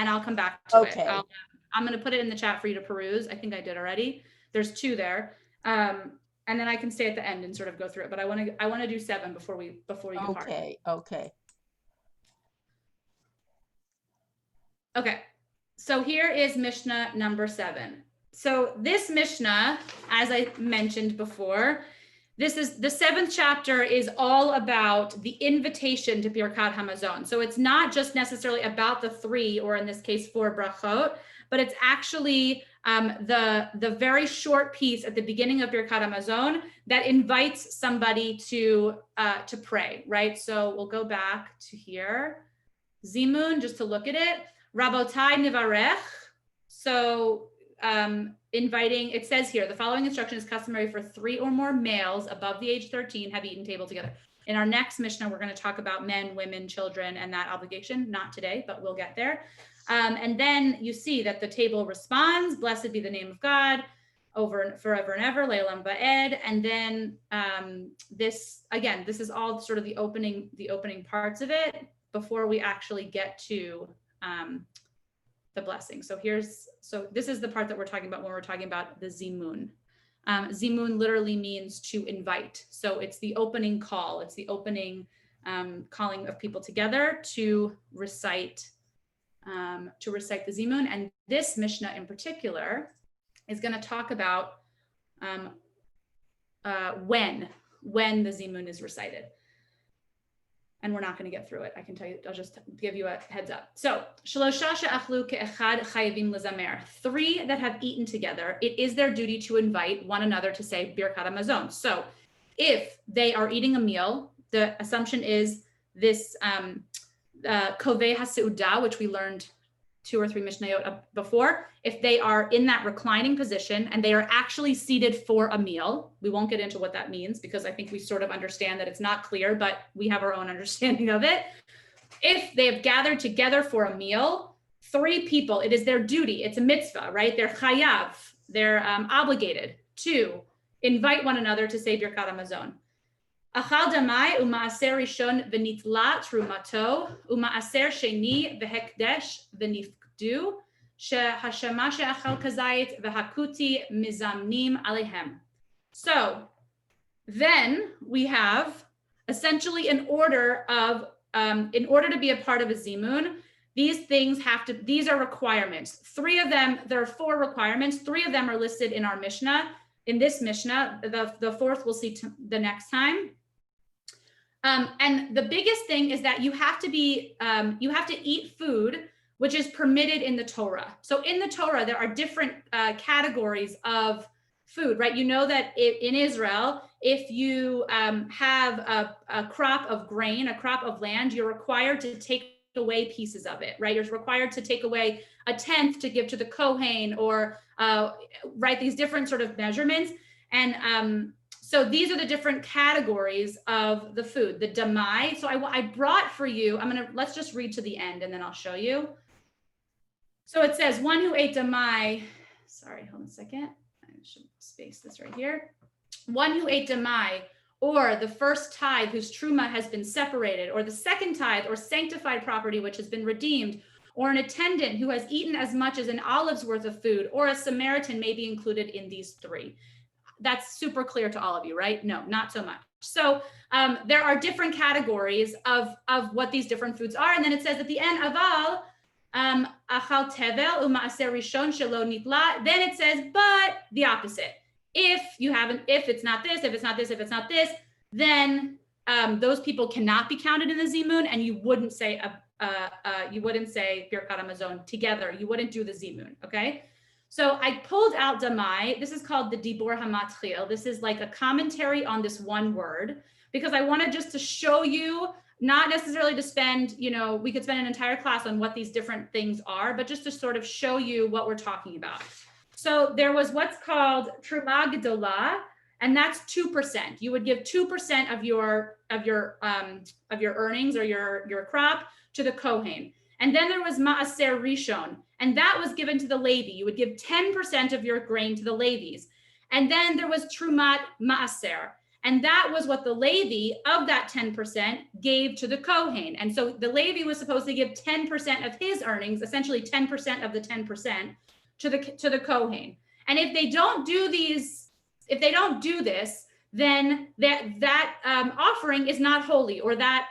to Okay. it. I'm going to put it in the chat for you to peruse. I think I did already. There's 2 there. And then I can stay at the end and sort of go through it, but I want to do 7 before we depart. Okay. Okay. So here is Mishnah number 7. So this Mishnah, as I mentioned before, this is the 7th chapter is all about the invitation to Birkat Hamazon. So it's not just necessarily about the 3, or in this case 4 brachot, but it's actually the very short piece at the beginning of Birkat Hamazon that invites somebody to pray, right? So we'll go back to here, Zimun, just to look at it. Rabotai Nivarech. So inviting, it says here, the following instruction is customary for 3 or more males above the age 13 have eaten table together. In our next Mishnah, we're going to talk about men, women, children, and that obligation. Not today, but we'll get there. And then you see that the table responds, blessed be the name of God, over and forever and ever, Leilam Ba'ed. And then this is all sort of the opening parts of it before we actually get to the blessing. So this is the part that we're talking about when we're talking about the Zimun. Zimun literally means to invite. So it's the opening call. It's the opening calling of people together to recite the Zimun. And this Mishnah in particular is going to talk about when the Zimun is recited. And we're not going to get through it. I can tell you, I'll just give you a heads up. So, 3 that have eaten together, it is their duty to invite one another to say Birkat Hamazon. So, if they are eating a meal, the assumption is this Kovei HaSeudah, which we learned 2 or 3 Mishnayot before, if they are in that reclining position and they are actually seated for a meal, we won't get into what that means because I think we sort of understand that it's not clear, but we have our own understanding of it. If they have gathered together for a meal, 3 people, it is their duty, it's a mitzvah, right? They're chayav, they're obligated to invite one another to say Birkat Hamazon. Achal damai umaaser rishon v'nitla trumato umaaser sheni v'hekdesh v'nifdu shehashama she'achal kazayit v'hakuti mizamnim alehem. So then we have essentially in order to be a part of a zimun, these are requirements. 3 of them, there are 4 requirements. 3 of them are listed in our Mishnah. In this Mishnah, the 4th we'll see the next time. And the biggest thing is that you have to eat food which is permitted in the Torah. So in the Torah, there are different categories of food, right? You know that in Israel, if you have a crop of grain, a crop of land, you're required to take away pieces of it, right? You're required to take away 1/10 to give to the Kohen, or right, these different sort of measurements. And so these are the different categories of the food. The damai. So I brought for you, let's just read to the end and then I'll show you. So it says, one who ate damai, sorry, hold on a second. I should space this right here. One who ate damai, or the first tithe whose truma has been separated, or the second tithe or sanctified property which has been redeemed, or an attendant who has eaten as much as an olive's worth of food, or a Samaritan may be included in these 3. That's super clear to all of you, right? No, not so much. So there are different categories of what these different foods are. And then it says at the end, aval, achal tevel umaaser rishon shelo nitla. Then it says, but the opposite. If it's not this, if it's not this, if it's not this, then those people cannot be counted in the zimun, and you wouldn't say Birkat Hamazon together. You wouldn't do the zimun, okay? So I pulled out Damai. This is called the Dibor HaMatril. This is like a commentary on this one word, because I wanted just to show you, not necessarily to spend, we could spend an entire class on what these different things are, but just to sort of show you what we're talking about. So there was what's called Truma Gedolah, and that's 2%. You would give 2% of your earnings or your crop to the Kohen. And then there was Maaser Rishon, and that was given to the Levi. You would give 10% of your grain to the Levis. And then there was Trumat Maaser, and that was what the Levi of that 10% gave to the Kohen. And so the Levi was supposed to give 10% of his earnings, essentially 10% of the 10% to the Kohen. And if they don't do this, then that offering is not holy, or that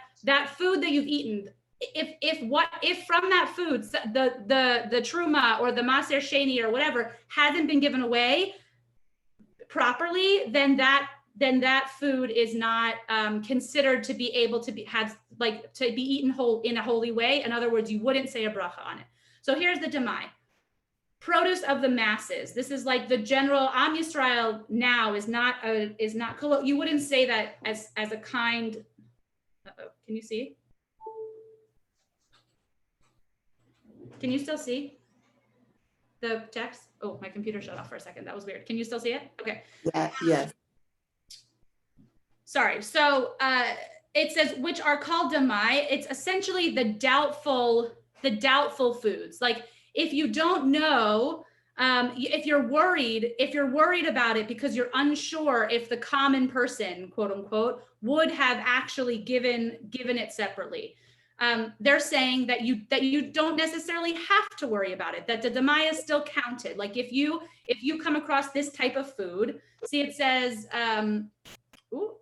food that you've eaten. If from that food the truma or the maser sheni or whatever hasn't been given away properly, then that food is not considered to be able to be eaten whole in a holy way. In other words, you wouldn't say a bracha on it. So here's the demai. Produce of the masses. This is like the general Am Yisrael now is not you wouldn't say that as a kind. Can you see? Can you still see the text? Oh, my computer shut off for a second. That was weird. Can you still see it? Okay. Yeah, yes. Sorry. So it says, which are called damai. It's essentially the doubtful foods. Like if you don't know, if you're worried about it because you're unsure if the common person, quote unquote, would have actually given it separately. They're saying that you don't necessarily have to worry about it, that the damai is still counted. Like if you come across this type of food, see it says, you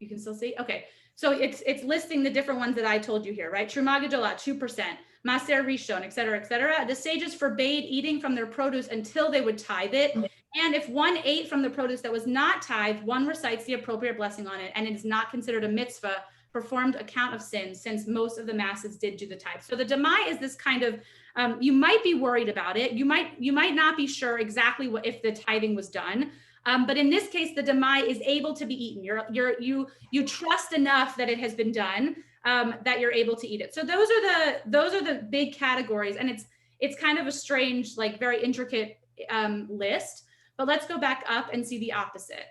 can still see? Okay. So it's listing the different ones that I told you here, right? Truma Gedolah, 2%, Maser Rishon, et cetera, et cetera. The sages forbade eating from their produce until they would tithe it. And if one ate from the produce that was not tithed, one recites the appropriate blessing on it, and it is not considered a mitzvah performed account of sin, since most of the masses did do the tithe. So the damai is this kind of, you might be worried about it. You might not be sure exactly if the tithing was done. But in this case, the damai is able to be eaten. You trust enough that it has been done, that you're able to eat it. So those are the big categories, and it's kind of a strange, like very intricate list. But let's go back up and see the opposite.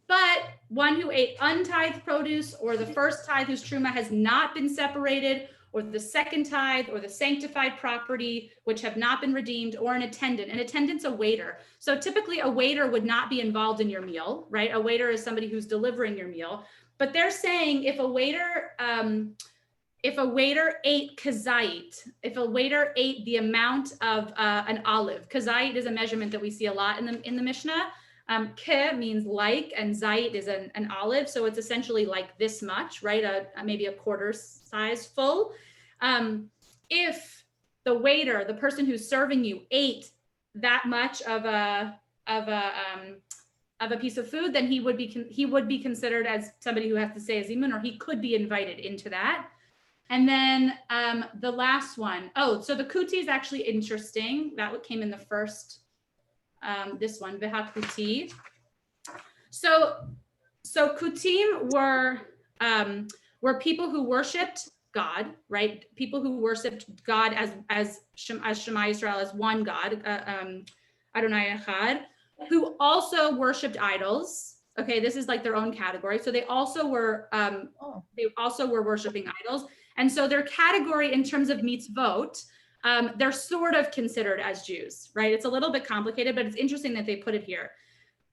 But one who ate untithed produce, or the first tithe whose truma has not been separated, or the second tithe, or the sanctified property, which have not been redeemed, or an attendant. An attendant's a waiter. So typically a waiter would not be involved in your meal, right? A waiter is somebody who's delivering your meal. But they're saying if a waiter ate kazait, if a waiter ate the amount of an olive, kazait is a measurement that we see a lot in the Mishnah. Ke means like, and zait is an olive. So it's essentially like this much, right? Maybe a quarter size full. If the waiter, the person who's serving you, ate that much of a piece of food, then he would be considered as somebody who has to say a zimun, or he could be invited into that. And then the last one, so the kuti is actually interesting. That came in the first. This one, Vehakuti. So kutim were people who worshipped God, right? People who worshipped God as Shema Yisrael, as one God, Adonai Echad, who also worshipped idols. Okay, this is like their own category. So they also were worshiping idols, and so their category in terms of mitzvot. They're sort of considered as Jews, right? It's a little bit complicated, but it's interesting that they put it here.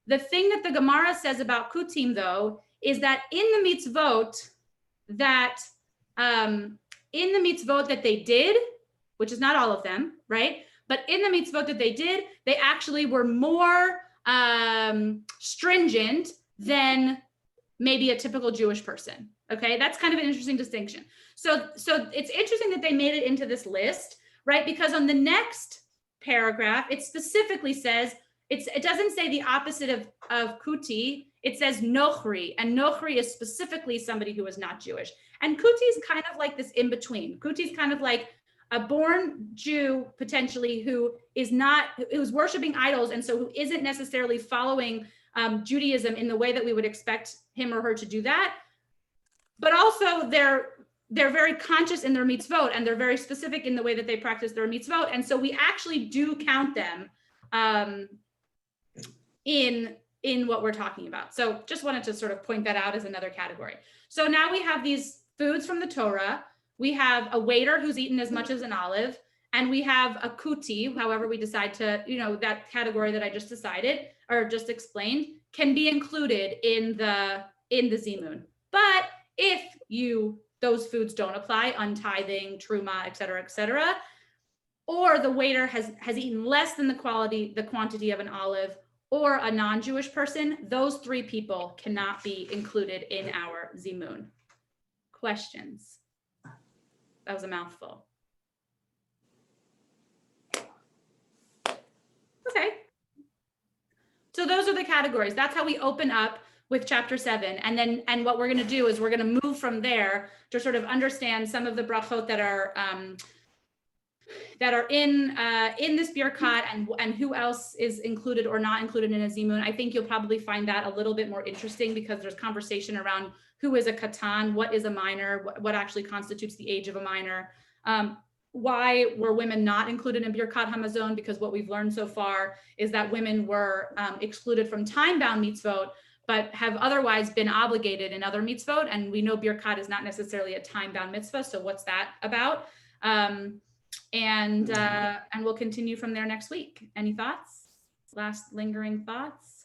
The thing that the Gemara says about kutim, though, is that in the mitzvot that they did, which is not all of them, right? But in the mitzvot that they did, they actually were more stringent than maybe a typical Jewish person. Okay, that's kind of an interesting distinction. So it's interesting that they made it into this list, right? Because on the next paragraph, it specifically says, it doesn't say the opposite of kuti, it says nochri, and nochri is specifically somebody who is not Jewish. And kuti is kind of like this in between. Kuti is kind of like a born Jew potentially who's worshiping idols, and so who isn't necessarily following Judaism in the way that we would expect him or her to do that, but also they're very conscious in their mitzvot, and they're very specific in the way that they practice their mitzvot, and so we actually do count them in what we're talking about. So just wanted to sort of point that out as another category. So now we have these foods from the Torah. We have a waiter who's eaten as much as an olive, and we have a kuti, however we decide to, that category that I just decided or just explained can be included in the zimun. But if those foods don't apply, untithing, truma, et cetera, or the waiter has eaten less than the quantity of an olive, or a non-Jewish person, those 3 people cannot be included in our zimun. Questions? That was a mouthful. Okay. So those are the categories. That's how we open up with chapter 7. And what we're going to do is we're going to move from there to sort of understand some of the brachot that are in this birkat, and who else is included or not included in a zimun. I think you'll probably find that a little bit more interesting because there's conversation around who is a katan, what is a minor, what actually constitutes the age of a minor. Why were women not included in birkat hamazon? Because what we've learned so far is that women were excluded from time-bound mitzvot, but have otherwise been obligated in other mitzvot. And we know birkat is not necessarily a time-bound mitzvah. So what's that about? And we'll continue from there next week. Any thoughts? Last lingering thoughts?